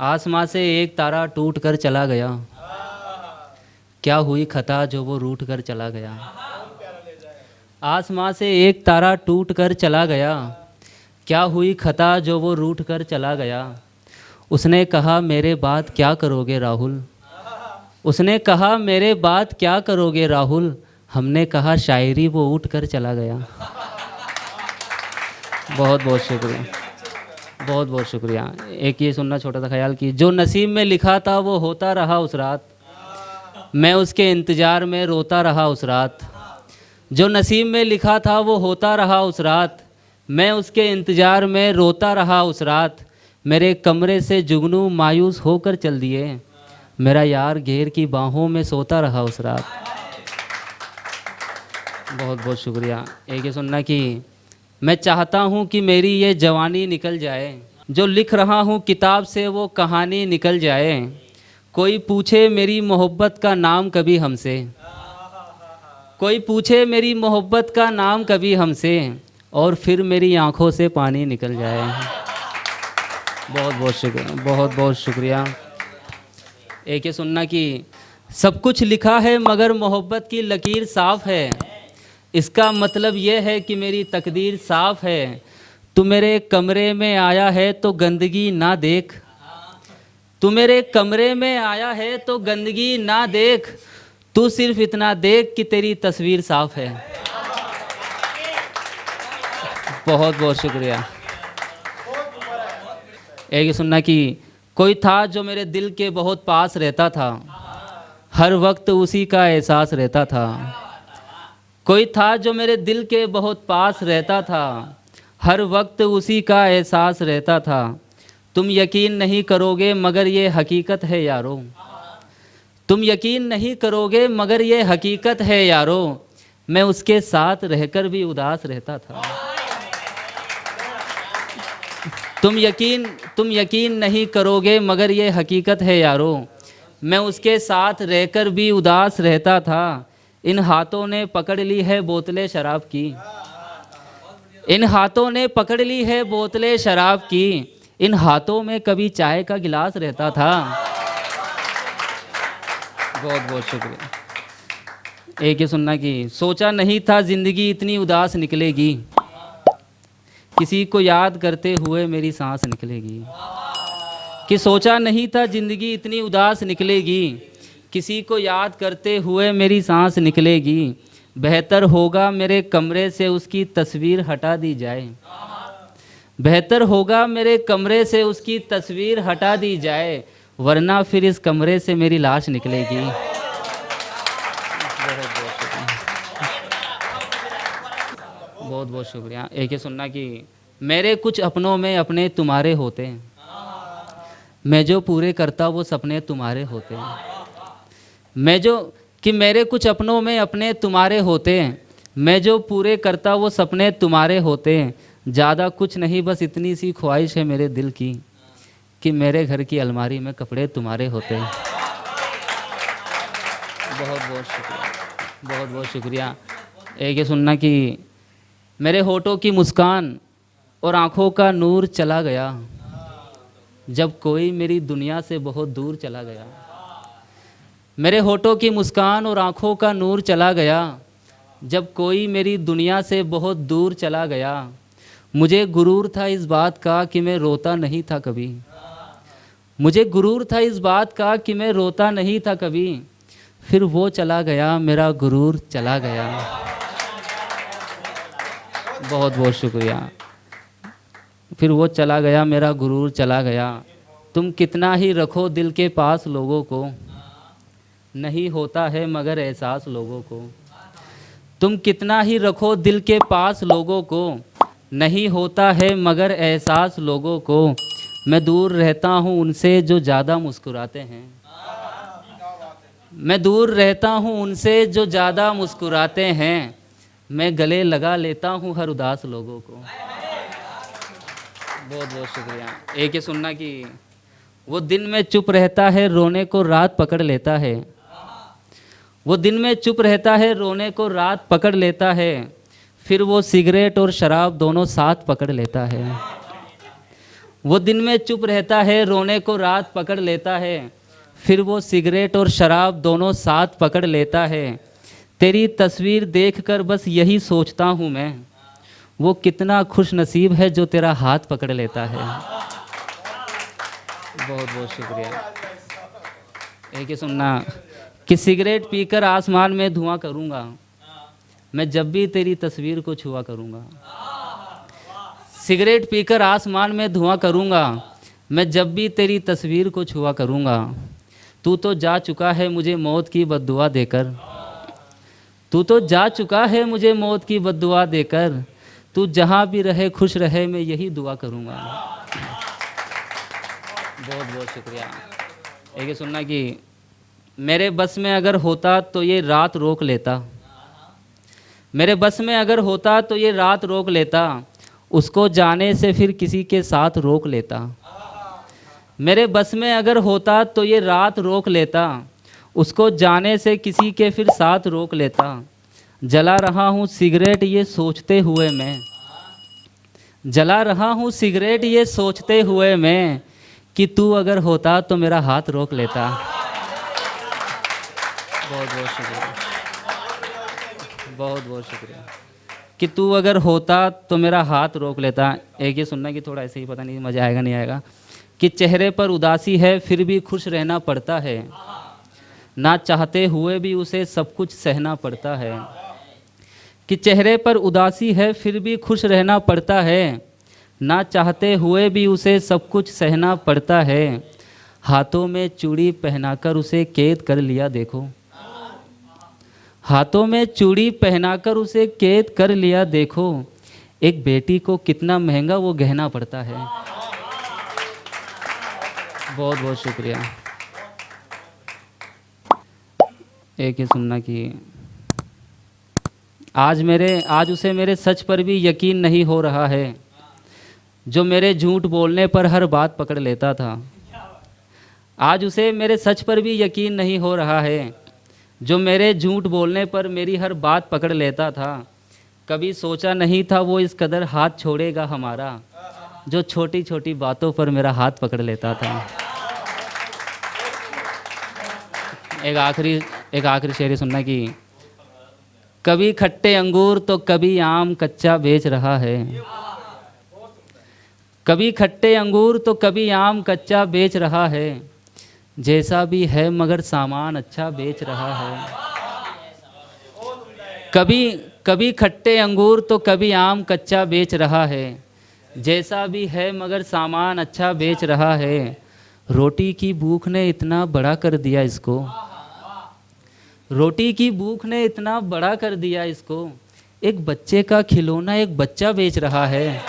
आसमां से एक तारा टूट कर चला गया, क्या हुई खता जो वो रूठ कर चला गया। आसमां से एक तारा टूट कर चला गया, क्या हुई खता जो वो रूठ कर चला गया। उसने कहा मेरे बाद क्या करोगे राहुल, उसने कहा मेरे बाद क्या करोगे राहुल। हमने कहा शायरी वो उठ कर चला गया। बहुत बहुत शुक्रिया, बहुत बहुत शुक्रिया। एक ये सुनना छोटा सा ख्याल कि जो नसीब में लिखा था वो होता रहा उस रात, मैं उसके इंतज़ार में रोता रहा उस रात। जो नसीब में लिखा था वो होता रहा उस रात, मैं उसके इंतज़ार में रोता रहा उस रात। मेरे कमरे से जुगनू मायूस होकर चल दिए, मेरा यार घेर की बाहों में सोता रहा उस रात। बहुत बहुत शुक्रिया। एक ये सुनना कि मैं चाहता हूँ कि मेरी ये जवानी निकल जाए, जो लिख रहा हूँ किताब से वो कहानी निकल जाए। कोई पूछे मेरी मोहब्बत का नाम कभी हमसे, कोई पूछे मेरी मोहब्बत का नाम कभी हमसे, और फिर मेरी आंखों से पानी निकल जाए। बहुत बहुत शुक्रिया, बहुत बहुत शुक्रिया। एक ये सुनना कि सब कुछ लिखा है मगर मोहब्बत की लकीर साफ़ है, इसका मतलब ये है कि मेरी तकदीर साफ़ है। तू मेरे कमरे में आया है तो गंदगी ना देख, तू मेरे कमरे में आया है तो गंदगी ना देख, तू सिर्फ इतना देख कि तेरी तस्वीर साफ़ है। बहुत बहुत शुक्रिया। एक ये सुनना कि कोई था जो मेरे दिल के बहुत पास रहता था, हर वक्त उसी का एहसास रहता था। कोई था जो मेरे दिल के बहुत पास रहता था, हर वक्त उसी का एहसास रहता था। तुम यकीन नहीं करोगे मगर ये हकीकत है यारो, तुम यकीन नहीं करोगे मगर ये हकीकत है यारो। मैं उसके साथ रहकर भी उदास रहता था। तुम यकीन नहीं करोगे मगर ये हकीकत है यारो, मैं उसके साथ रहकर भी उदास रहता था। इन हाथों ने पकड़ ली है बोतलें शराब की, इन हाथों ने पकड़ ली है बोतलें शराब की, इन हाथों में कभी चाय का गिलास रहता था। बहुत बहुत शुक्रिया। एक ये सुनना कि सोचा नहीं था ज़िंदगी इतनी उदास निकलेगी, किसी को याद करते हुए मेरी सांस निकलेगी। कि सोचा नहीं था ज़िंदगी इतनी उदास निकलेगी, किसी को याद करते हुए मेरी सांस निकलेगी। बेहतर होगा मेरे कमरे से उसकी तस्वीर हटा दी जाए, बेहतर होगा मेरे कमरे से उसकी तस्वीर हटा दी जाए, वरना फिर इस कमरे से मेरी लाश निकलेगी। बहुत बहुत शुक्रिया। एक ये सुनना कि मेरे कुछ अपनों में अपने तुम्हारे होते हैं, मैं जो पूरे करता वो सपने तुम्हारे होते हैं। मैं जो कि मेरे कुछ अपनों में अपने तुम्हारे होते हैं, मैं जो पूरे करता वो सपने तुम्हारे होते हैं। ज़्यादा कुछ नहीं बस इतनी सी ख्वाहिश है मेरे दिल की, कि मेरे घर की अलमारी में कपड़े तुम्हारे होते हैं। बहुत बहुत शुक्रिया, बहुत बहुत शुक्रिया। एक ये सुनना कि मेरे होठों की मुस्कान और आँखों का नूर चला गया, जब कोई मेरी दुनिया से बहुत दूर चला गया। मेरे होठों की मुस्कान और आँखों का नूर चला गया, जब कोई मेरी दुनिया से बहुत दूर चला गया। मुझे गुरूर था इस बात का कि मैं रोता नहीं था कभी, मुझे गुरूर था इस बात का कि मैं रोता नहीं था कभी। फिर वो चला गया मेरा गुरूर चला गया। बहुत बहुत शुक्रिया। फिर वो चला गया मेरा गुरूर चला गया। तुम कितना ही रखो दिल के पास लोगों को, नहीं होता है मगर एहसास लोगों को। तुम कितना ही रखो दिल के पास लोगों को, नहीं होता है मगर एहसास लोगों को। मैं दूर रहता हूँ उनसे जो ज़्यादा मुस्कुराते हैं, मैं दूर रहता हूँ उनसे जो ज़्यादा मुस्कुराते हैं। मैं गले लगा लेता हूँ हर उदास लोगों को। बहुत बहुत शुक्रिया। एक ये सुनना कि वो दिन में चुप रहता है रोने को रात पकड़ लेता है, वो दिन में चुप रहता है रोने को रात पकड़ लेता है। फिर वो सिगरेट और शराब दोनों साथ पकड़ लेता है, वो दिन में चुप रहता है, रोने को रात पकड़ लेता है, फिर वो सिगरेट और शराब दोनों साथ पकड़ लेता है। तेरी तस्वीर देखकर बस यही सोचता हूँ मैं, वो कितना खुश नसीब है जो तेरा हाथ पकड़ लेता है। बहुत बहुत शुक्रिया। एक ही सुनना कि सिगरेट पीकर आसमान में धुआं करूँगा, मैं जब भी तेरी तस्वीर को छुआ करूँगा। सिगरेट पीकर आसमान में धुआं करूँगा, मैं जब भी तेरी तस्वीर को छुआ करूँगा। तू तो जा चुका है मुझे मौत की बद्दुआ देकर, तू तो जा चुका है मुझे मौत की बद्दुआ देकर, तू जहाँ भी रहे खुश रहे, मैं यही दुआ करूँगा। बहुत बहुत शुक्रिया। एक ये सुनना कि मेरे बस में अगर होता तो ये रात रोक लेता, मेरे बस में अगर होता तो ये रात रोक लेता, उसको जाने से फिर किसी के साथ रोक लेता। मेरे बस में अगर होता तो ये रात रोक लेता, उसको जाने से किसी के फिर साथ रोक लेता। जला रहा हूँ सिगरेट ये सोचते हुए मैं, जला रहा हूँ सिगरेट ये सोचते हुए मैं, कि तू अगर होता तो मेरा हाथ रोक लेता। बहुत बहुत शुक्रिया, बहुत बहुत शुक्रिया। कि तू अगर होता तो मेरा हाथ रोक लेता। एक ये सुनना कि थोड़ा ऐसे ही, पता नहीं मज़ा आएगा नहीं आएगा, कि चेहरे पर उदासी है फिर भी खुश रहना पड़ता है, ना चाहते हुए भी उसे सब कुछ सहना पड़ता है। कि चेहरे पर उदासी है फिर भी खुश रहना पड़ता है, ना चाहते हुए भी उसे सब कुछ सहना पड़ता है। हाथों में चूड़ी पहनाकर उसे कैद कर लिया देखो, हाथों में चूड़ी पहनाकर उसे कैद कर लिया देखो, एक बेटी को कितना महंगा वो गहना पड़ता है। बहुत बहुत शुक्रिया। एक ही सुनना कि आज उसे मेरे सच पर भी यकीन नहीं हो रहा है, जो मेरे झूठ बोलने पर हर बात पकड़ लेता था। आज उसे मेरे सच पर भी यकीन नहीं हो रहा है, जो मेरे झूठ बोलने पर मेरी हर बात पकड़ लेता था। कभी सोचा नहीं था वो इस कदर हाथ छोड़ेगा हमारा, जो छोटी छोटी बातों पर मेरा हाथ पकड़ लेता था। एक आखिरी शेर सुनना कि कभी खट्टे अंगूर तो कभी आम कच्चा बेच रहा है, कभी खट्टे अंगूर तो कभी आम कच्चा बेच रहा है, जैसा भी है मगर सामान अच्छा बेच रहा है। कभी खट्टे अंगूर तो कभी आम कच्चा बेच रहा है, जैसा भी है मगर सामान अच्छा बेच रहा है। रोटी की भूख ने इतना बड़ा कर दिया इसको, रोटी की भूख ने इतना बड़ा कर दिया इसको, एक बच्चे का खिलौना एक बच्चा बेच रहा है।